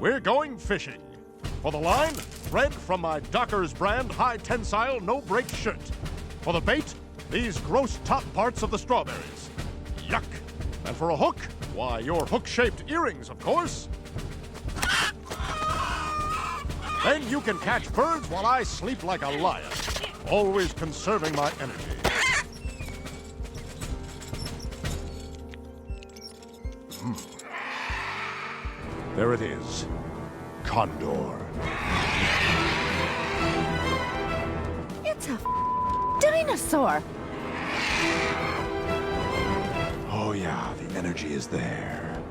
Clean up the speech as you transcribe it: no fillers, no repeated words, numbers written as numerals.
We're going fishing. For the line, thread from my Dockers brand high-tensile no-break shirt. For the bait, these gross top parts of the strawberries. Yuck! And for a hook, why, your hook-shaped earrings, of course. Then you can catch birds while I sleep like a lion, always conserving my energy. There it is. Condor. It's a dinosaur. Oh yeah, the energy is there.